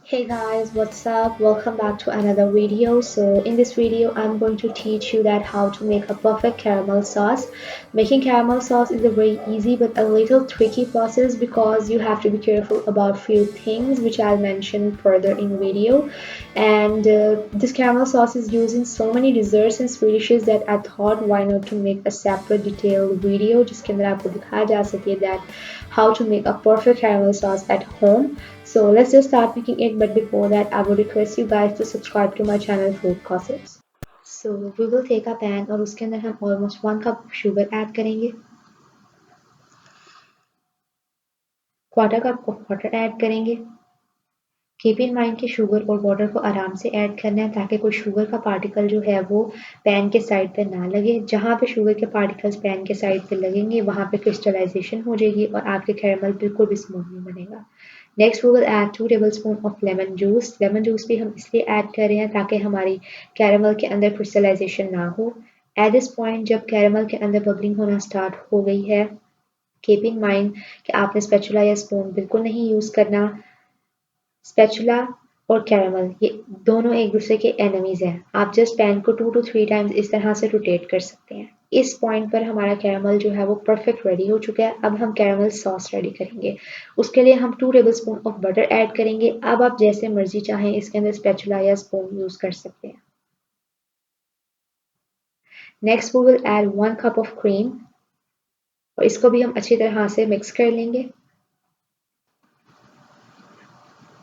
Hey guys, what's up? Welcome back to another video. So in this video, I'm going to teach you that how to make a perfect caramel sauce. Making caramel sauce is a very easy but a little tricky process because you have to be careful about few things which I'll mention further in video. And this caramel sauce is used in so many desserts and sweet dishes that I thought why not to make a separate detailed video जिसके अंदर आपको दिखाया जा सके that how to make a perfect caramel sauce at home. So let's just start making it, but before that I would request you guys to subscribe to my channel Food Gossips. So we will take a pan और उसके अंदर हम almost 1 cup sugar add करेंगे, quarter cup of water add करेंगे. Keep in mind कि sugar और water को आराम से ऐड करना है ताकि कोई शुगर का पार्टिकल जो है वो पैन के साइड पे ना लगे. जहाँ पे शुगर के पार्टिकल्स पैन के साइड पे लगेंगे वहाँ पे क्रिस्टलाइजेशन हो जाएगी और आपके कैरमल बिल्कुल भी स्मूथ नहीं बनेगा. Next we will add 2 tablespoon of lemon juice. Lemon juice भी हम इसलिए ऐड कर रहे हैं ताकि हमारी कैरमल के अंदर क्रिस्टलाइजेशन ना हो. एट दिस पॉइंट जब कैरमल के अंदर बबलिंग होना स्टार्ट हो गई है, कीप इन माइंड कि आपने स्पैचुला या स्पून बिल्कुल नहीं यूज़ करना. स्पैचुला और कैरामल ये दोनों एक दूसरे के एनिमीज हैं. आप जस्ट पैन को 2 to 3 टाइम्स इस तरह से रोटेट कर सकते हैं. इस पॉइंट पर हमारा कैरामल जो है वो परफेक्ट रेडी हो चुका है. अब हम कैरामल सॉस रेडी करेंगे. उसके लिए हम 2 टेबलस्पून ऑफ बटर ऐड करेंगे. अब आप जैसे मर्जी चाहें इसके अंदर स्पैचुला या स्पून यूज कर सकते हैं. Next we will add 1 cup of cream और इसको भी हम अच्छी तरह से मिक्स कर लेंगे.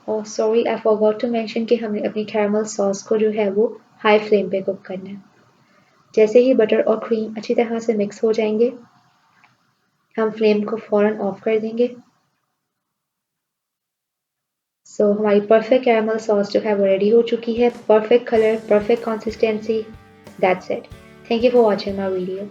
Oh sorry, I forgot to mention कि हमने अपनी कैरमल सॉस को जो है वो हाई फ्लेम पे कुक करना है. जैसे ही बटर और क्रीम अच्छी तरह से मिक्स हो जाएंगे, हम फ्लेम को फ़ौरन ऑफ कर देंगे. सो हमारी परफेक्ट कैरमल सॉस जो है वो रेडी हो चुकी है. Perfect colour, perfect consistency. That's it. Thank you for watching my video.